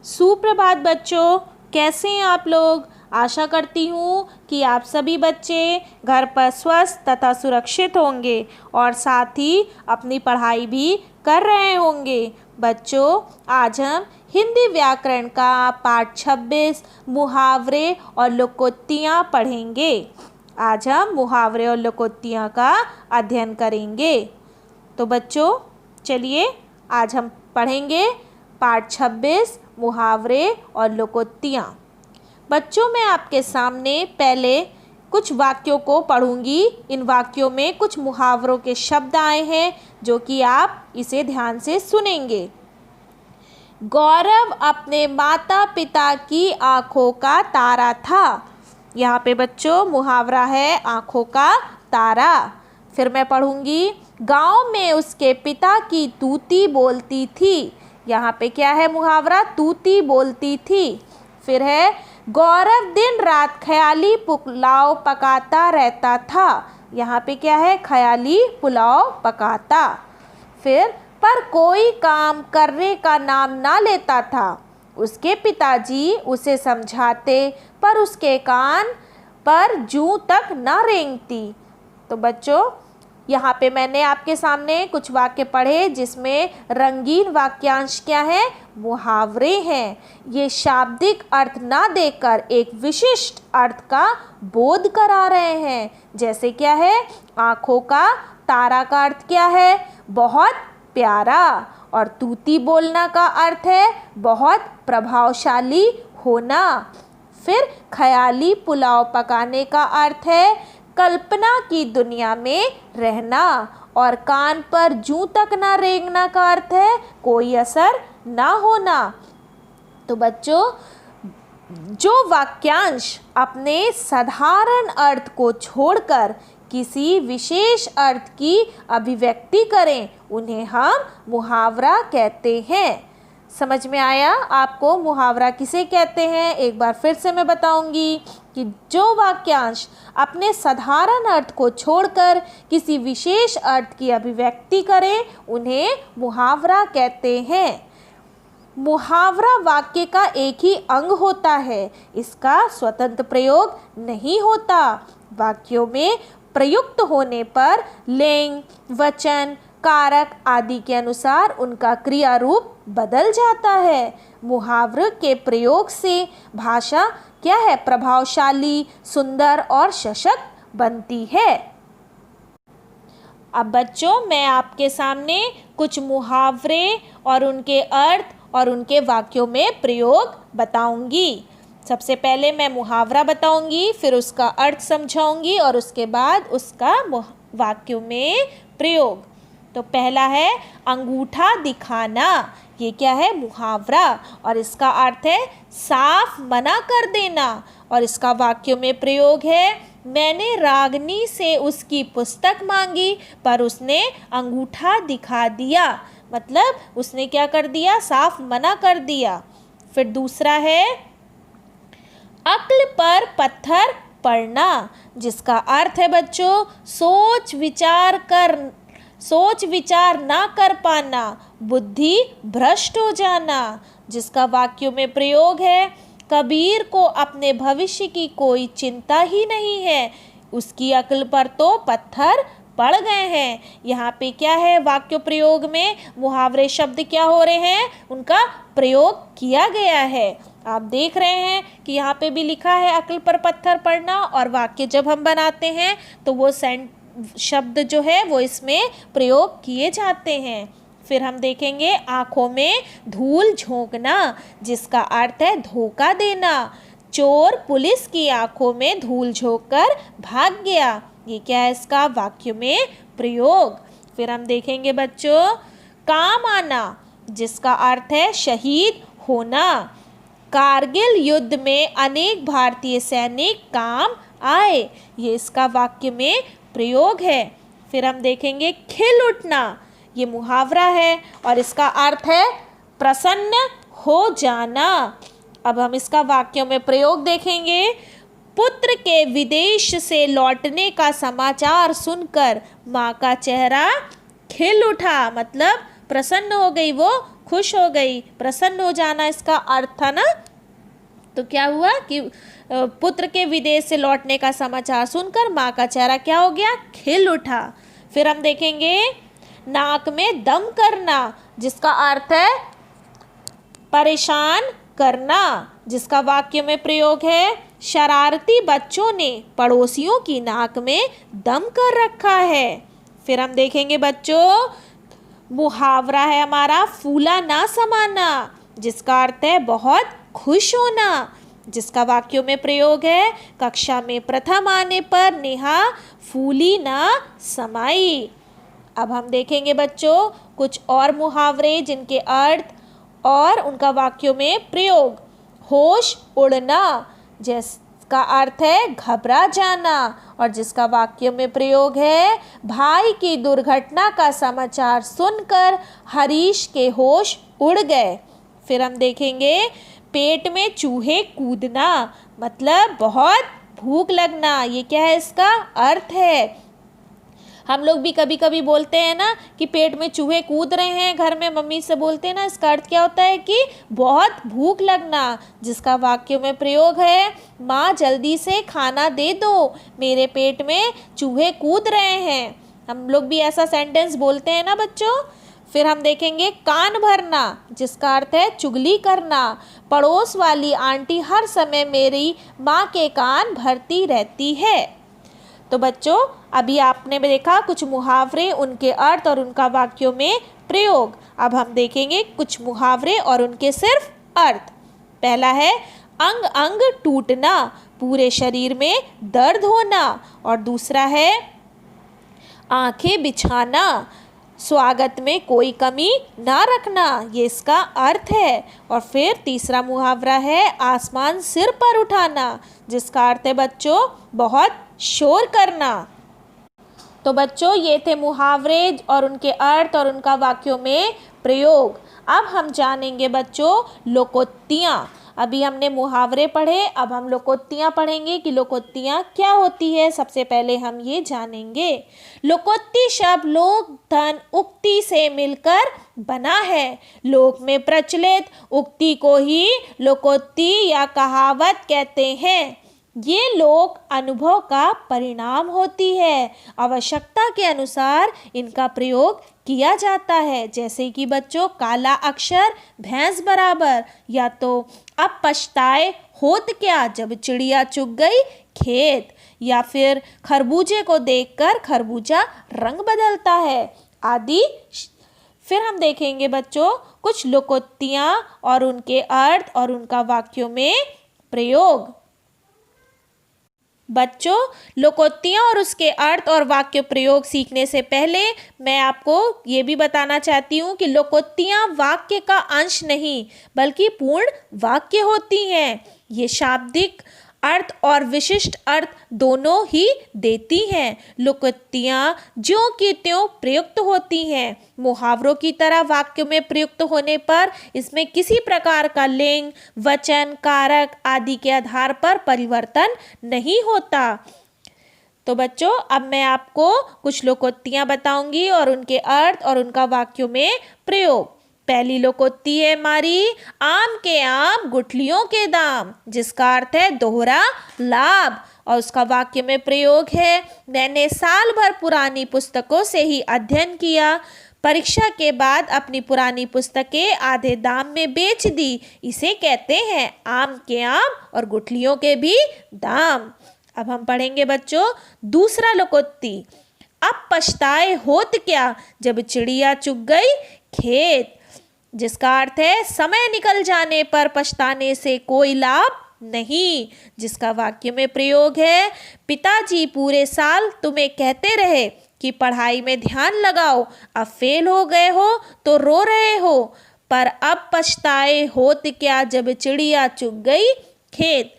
सुप्रभात बच्चों, कैसे हैं आप लोग। आशा करती हूँ कि आप सभी बच्चे घर पर स्वस्थ तथा सुरक्षित होंगे और साथ ही अपनी पढ़ाई भी कर रहे होंगे। बच्चों, आज हम हिंदी व्याकरण का पाठ 26 मुहावरे और लोकोक्तियाँ पढ़ेंगे। आज हम मुहावरे और लोकोक्तियाँ का अध्ययन करेंगे। तो बच्चों, चलिए आज हम पढ़ेंगे पाठ 26 मुहावरे और लोकोक्तियाँ। बच्चों, मैं आपके सामने पहले कुछ वाक्यों को पढ़ूंगी। इन वाक्यों में कुछ मुहावरों के शब्द आए हैं जो कि आप इसे ध्यान से सुनेंगे। गौरव अपने माता पिता की आंखों का तारा था। यहाँ पे बच्चों मुहावरा है आंखों का तारा। फिर मैं पढ़ूंगी, गांव में उसके पिता की तूती बोलती थी। यहाँ पे क्या है मुहावरा, तूती बोलती थी। फिर है, गौरव दिन रात ख्याली पुलाव पकाता रहता था। यहाँ पे क्या है, ख्याली पुलाव पकाता। फिर, पर कोई काम करने का नाम ना लेता था। उसके पिताजी उसे समझाते पर उसके कान पर जूं तक ना रेंगती। तो बच्चों, यहाँ पे मैंने आपके सामने कुछ वाक्य पढ़े जिसमें रंगीन वाक्यांश क्या है, मुहावरे हैं। ये शाब्दिक अर्थ ना देकर एक विशिष्ट अर्थ का बोध करा रहे हैं। जैसे क्या है, आंखों का तारा का अर्थ क्या है, बहुत प्यारा। और तूती बोलना का अर्थ है बहुत प्रभावशाली होना। फिर ख्याली पुलाव पकाने का अर्थ है कल्पना की दुनिया में रहना। और कान पर जूं तक ना रेंगना का अर्थ है कोई असर ना होना। तो बच्चों, जो वाक्यांश अपने साधारण अर्थ को छोड़कर किसी विशेष अर्थ की अभिव्यक्ति करें उन्हें हम मुहावरा कहते हैं। समझ में आया आपको मुहावरा किसे कहते हैं? एक बार फिर से मैं बताऊंगी कि जो वाक्यांश अपने साधारण अर्थ को छोड़कर किसी विशेष अर्थ की अभिव्यक्ति करें उन्हें मुहावरा कहते हैं। मुहावरा वाक्य का एक ही अंग होता है, इसका स्वतंत्र प्रयोग नहीं होता। वाक्यों में प्रयुक्त होने पर लिंग, वचन, कारक आदि के अनुसार उनका क्रिया रूप बदल जाता है। मुहावरे के प्रयोग से भाषा क्या है, प्रभावशाली, सुंदर और सशक्त बनती है। अब बच्चों, मैं आपके सामने कुछ मुहावरे और उनके अर्थ और उनके वाक्यों में प्रयोग बताऊंगी। सबसे पहले मैं मुहावरा बताऊंगी, फिर उसका अर्थ समझाऊंगी और उसके बाद उसका वाक्यों में प्रयोग। तो पहला है अंगूठा दिखाना। ये क्या है, मुहावरा, और इसका अर्थ है साफ मना कर देना। और इसका वाक्यों में प्रयोग है, मैंने रागनी से उसकी पुस्तक मांगी पर उसने अंगूठा दिखा दिया। मतलब उसने क्या कर दिया, साफ मना कर दिया। फिर दूसरा है अक्ल पर पत्थर पड़ना, जिसका अर्थ है बच्चों सोच विचार ना कर पाना, बुद्धि भ्रष्ट हो जाना। जिसका वाक्यों में प्रयोग है, कबीर को अपने भविष्य की कोई चिंता ही नहीं है, उसकी अक्ल पर तो पत्थर पड़ गए हैं। यहाँ पे क्या है, वाक्य प्रयोग में मुहावरे शब्द क्या हो रहे हैं, उनका प्रयोग किया गया है। आप देख रहे हैं कि यहाँ पे भी लिखा है अक्ल पर पत्थर पड़ना, और वाक्य जब हम बनाते हैं तो वो शब्द जो है वो इसमें प्रयोग किए जाते हैं। फिर हम देखेंगे आँखों में धूल झोंकना, जिसका अर्थ है धोखा देना। चोर पुलिस की आँखों में धूल झोंककर भाग गया। ये क्या है, इसका वाक्य में प्रयोग। फिर हम देखेंगे बच्चों काम आना, जिसका अर्थ है शहीद होना। कारगिल युद्ध में अनेक भारतीय सैनिक काम आए। ये इसका वाक्य में प्रयोग है। फिर हम देखेंगे खिल उठना, ये मुहावरा है और इसका अर्थ है प्रसन्न हो जाना। अब हम इसका वाक्यों में प्रयोग देखेंगे। पुत्र के विदेश से लौटने का समाचार सुनकर माँ का चेहरा खिल उठा, मतलब प्रसन्न हो गई वो खुश हो गई, प्रसन्न हो जाना इसका अर्थ था ना। तो क्या हुआ कि पुत्र के विदेश से लौटने का समाचार सुनकर माँ का चेहरा क्या हो गया, खिल उठा। फिर हम देखेंगे नाक में दम करना, जिसका अर्थ है परेशान करना, जिसका वाक्य में प्रयोग है शरारती बच्चों ने पड़ोसियों की नाक में दम कर रखा है। फिर हम देखेंगे बच्चों मुहावरा है हमारा फूला ना समाना, जिसका अर्थ है बहुत खुश होना, जिसका वाक्यों में प्रयोग है कक्षा में प्रथम आने पर नेहा फूली ना समाई। अब हम देखेंगे बच्चों कुछ और मुहावरे जिनके अर्थ और उनका वाक्यों में प्रयोग। होश उड़ना, जिसका अर्थ है घबरा जाना और जिसका वाक्य में प्रयोग है भाई की दुर्घटना का समाचार सुनकर हरीश के होश उड़ गए। फिर हम देखेंगे पेट में चूहे कूदना, मतलब बहुत भूख लगना, ये क्या है इसका अर्थ है। हम लोग भी कभी कभी बोलते हैं ना कि पेट में चूहे कूद रहे हैं, घर में मम्मी से बोलते हैं ना, इसका अर्थ क्या होता है कि बहुत भूख लगना, जिसका वाक्य में प्रयोग है माँ जल्दी से खाना दे दो, मेरे पेट में चूहे कूद रहे हैं। हम लोग भी ऐसा सेंटेंस बोलते हैं ना बच्चों। फिर हम देखेंगे कान भरना, जिसका अर्थ है चुगली करना, पड़ोस वाली आंटी हर समय मेरी माँ के कान भरती रहती है। तो बच्चों अभी आपने देखा कुछ मुहावरे, उनके अर्थ और उनका वाक्यों में प्रयोग। अब हम देखेंगे कुछ मुहावरे और उनके सिर्फ अर्थ। पहला है अंग अंग टूटना, पूरे शरीर में दर्द होना, और दूसरा है आंखें बिछाना, स्वागत में कोई कमी ना रखना, ये इसका अर्थ है। और फिर तीसरा मुहावरा है आसमान सिर पर उठाना, जिसका अर्थ है बच्चों बहुत शोर करना। तो बच्चों ये थे मुहावरे और उनके अर्थ और उनका वाक्यों में प्रयोग। अब हम जानेंगे बच्चों लोकोक्तियाँ। अभी हमने मुहावरे पढ़े, अब हम लोकोक्तियाँ पढ़ेंगे कि लोकोक्तियाँ क्या होती है। सबसे पहले हम ये जानेंगे लोकोक्ति शब्द लोक धन उक्ति से मिलकर बना है। लोक में प्रचलित उक्ति को ही लोकोक्ति या कहावत कहते हैं। ये लोक अनुभव का परिणाम होती है, आवश्यकता के अनुसार इनका प्रयोग किया जाता है। जैसे कि बच्चों काला अक्षर भैंस बराबर, या तो अब पछताए होत क्या जब चिड़िया चुग गई खेत, या फिर खरबूजे को देखकर खरबूजा रंग बदलता है आदि। फिर हम देखेंगे बच्चों कुछ लोकोक्तियाँ और उनके अर्थ और उनका वाक्यों में प्रयोग। बच्चों लोकोक्तियाँ और उसके अर्थ और वाक्य प्रयोग सीखने से पहले मैं आपको ये भी बताना चाहती हूँ कि लोकोक्तियाँ वाक्य का अंश नहीं बल्कि पूर्ण वाक्य होती हैं। ये शाब्दिक अर्थ और विशिष्ट अर्थ दोनों ही देती हैं। लोकोक्तियाँ ज्यों की त्यों प्रयुक्त होती हैं। मुहावरों की तरह वाक्य में प्रयुक्त होने पर इसमें किसी प्रकार का लिंग, वचन, कारक आदि के आधार पर परिवर्तन नहीं होता। तो बच्चों अब मैं आपको कुछ लोकोक्तियाँ बताऊंगी और उनके अर्थ और उनका वाक्यों में प्रयोग। पहली लोकोक्ति है हमारी आम के आम गुठलियों के दाम, जिसका अर्थ है दोहरा लाभ, और उसका वाक्य में प्रयोग है मैंने साल भर पुरानी पुस्तकों से ही अध्ययन किया, परीक्षा के बाद अपनी पुरानी पुस्तकें आधे दाम में बेच दी। इसे कहते हैं आम के आम और गुठलियों के भी दाम। अब हम पढ़ेंगे बच्चों दूसरा लोकोक्ति अब पछताए होत क्या जब चिड़िया चुग गई खेत, जिसका अर्थ है समय निकल जाने पर पछताने से कोई लाभ नहीं, जिसका वाक्य में प्रयोग है पिताजी पूरे साल तुम्हें कहते रहे कि पढ़ाई में ध्यान लगाओ, अब फेल हो गए हो तो रो रहे हो, पर अब पछताए होत क्या जब चिड़िया चुग गई खेत।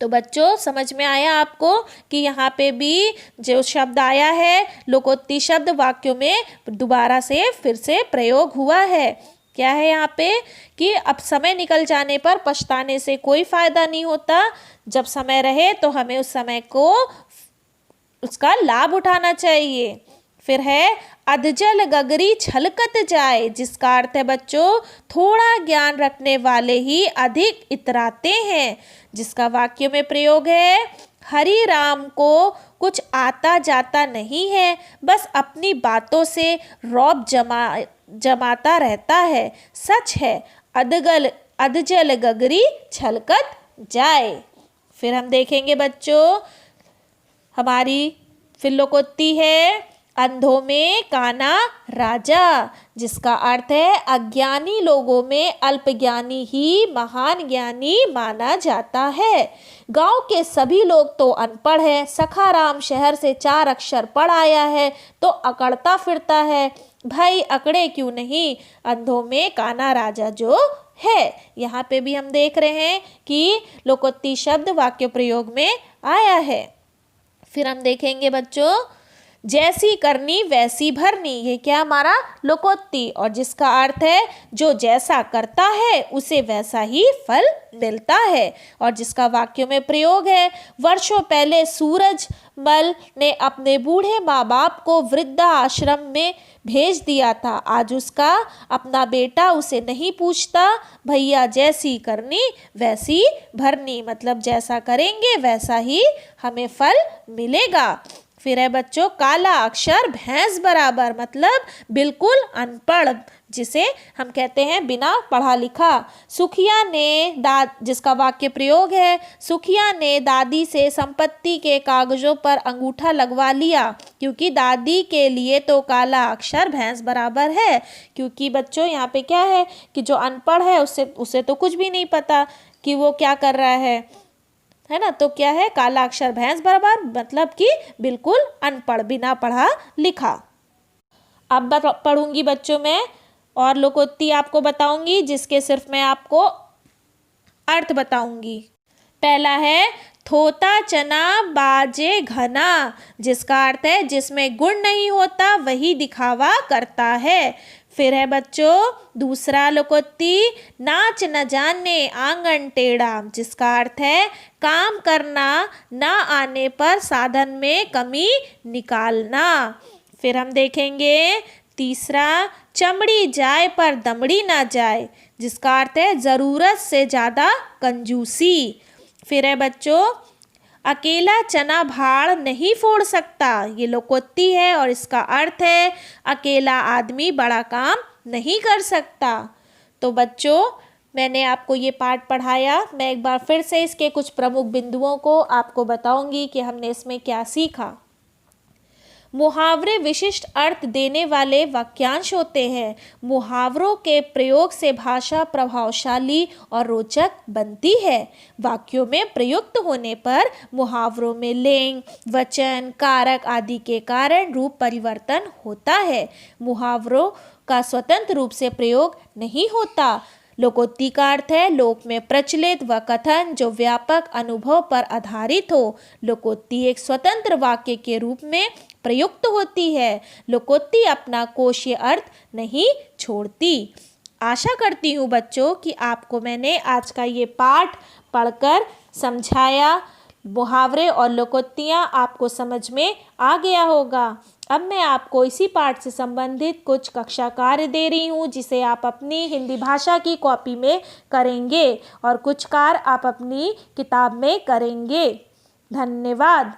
तो बच्चों समझ में आया आपको कि यहाँ पे भी जो शब्द आया है लोकोक्ति शब्द वाक्यों में दोबारा से फिर से प्रयोग हुआ है। क्या है यहाँ पे कि अब समय निकल जाने पर पछताने से कोई फायदा नहीं होता, जब समय रहे तो हमें उस समय को उसका लाभ उठाना चाहिए। फिर है अधजल गगरी छलकत जाए, जिसका अर्थ है बच्चों थोड़ा ज्ञान रखने वाले ही अधिक इतराते हैं। जिसका वाक्य में प्रयोग है हरि राम को कुछ आता जाता नहीं है, बस अपनी बातों से रौब जमाता रहता है। सच है अधजल गगरी छलकत जाए। फिर हम देखेंगे बच्चों हमारी फिर लोकोक्ति है अंधों में काना राजा, जिसका अर्थ है अज्ञानी लोगों में अल्पज्ञानी ही महान ज्ञानी माना जाता है। गांव के सभी लोग तो अनपढ़ हैं, सखाराम शहर से 4 अक्षर पढ़ आया है तो अकड़ता फिरता है। भाई अकड़े क्यों नहीं, अंधों में काना राजा जो है। यहाँ पे भी हम देख रहे हैं कि लोकोक्ति शब्द वाक्य प्रयोग में आया है। फिर हम देखेंगे बच्चों जैसी करनी वैसी भरनी, ये क्या हमारा लोकोक्ति, और जिसका अर्थ है जो जैसा करता है उसे वैसा ही फल मिलता है। और जिसका वाक्य में प्रयोग है वर्षों पहले सूरजमल ने अपने बूढ़े माँ बाप को वृद्धा आश्रम में भेज दिया था, आज उसका अपना बेटा उसे नहीं पूछता, भैया जैसी करनी वैसी भरनी, मतलब जैसा करेंगे वैसा ही हमें फल मिलेगा। फिर है बच्चों काला अक्षर भैंस बराबर, मतलब बिल्कुल अनपढ़, जिसे हम कहते हैं बिना पढ़ा लिखा। सुखिया ने जिसका वाक्य प्रयोग है सुखिया ने दादी से संपत्ति के कागजों पर अंगूठा लगवा लिया, क्योंकि दादी के लिए तो काला अक्षर भैंस बराबर है। क्योंकि बच्चों यहाँ पे क्या है कि जो अनपढ़ है उसे तो कुछ भी नहीं पता कि वो क्या कर रहा है ना। तो क्या है काला अक्षर भैंस बराबर, मतलब कि बिल्कुल अनपढ़ बिना पढ़ा लिखा। अब पढ़ूंगी बच्चों में और लोकोक्ति आपको बताऊंगी, जिसके सिर्फ मैं आपको अर्थ बताऊंगी। पहला है थोता चना बाजे घना, जिसका अर्थ है जिसमें गुण नहीं होता वही दिखावा करता है। फिर है बच्चों दूसरा लोकोक्ति नाच न जाने आंगन टेढ़ा, जिसका अर्थ है काम करना ना आने पर साधन में कमी निकालना। फिर हम देखेंगे तीसरा चमड़ी जाए पर दमड़ी ना जाए, जिसका अर्थ है ज़रूरत से ज़्यादा कंजूसी। फिर है बच्चों अकेला चना भाड़ नहीं फोड़ सकता, ये लोकोक्ति है और इसका अर्थ है अकेला आदमी बड़ा काम नहीं कर सकता। तो बच्चों मैंने आपको ये पाठ पढ़ाया, मैं एक बार फिर से इसके कुछ प्रमुख बिंदुओं को आपको बताऊंगी कि हमने इसमें क्या सीखा। मुहावरे विशिष्ट अर्थ देने वाले वाक्यांश होते हैं। मुहावरों के प्रयोग से भाषा प्रभावशाली और रोचक बनती है। वाक्यों में प्रयुक्त होने पर मुहावरों में लिंग, वचन, कारक आदि के कारण रूप परिवर्तन होता है। मुहावरों का स्वतंत्र रूप से प्रयोग नहीं होता। लोकोक्ति का अर्थ है लोक में प्रचलित व कथन जो व्यापक अनुभव पर आधारित हो। लोकोक्ति एक स्वतंत्र वाक्य के रूप में प्रयुक्त होती है। लोकोक्ति अपना कोशीय अर्थ नहीं छोड़ती। आशा करती हूँ बच्चों कि आपको मैंने आज का ये पाठ पढ़कर समझाया, मुहावरे और लोकोक्तियाँ आपको समझ में आ गया होगा। अब मैं आपको इसी पाठ से संबंधित कुछ कक्षा कार्य दे रही हूँ, जिसे आप अपनी हिंदी भाषा की कॉपी में करेंगे और कुछ कार्य आप अपनी किताब में करेंगे। धन्यवाद।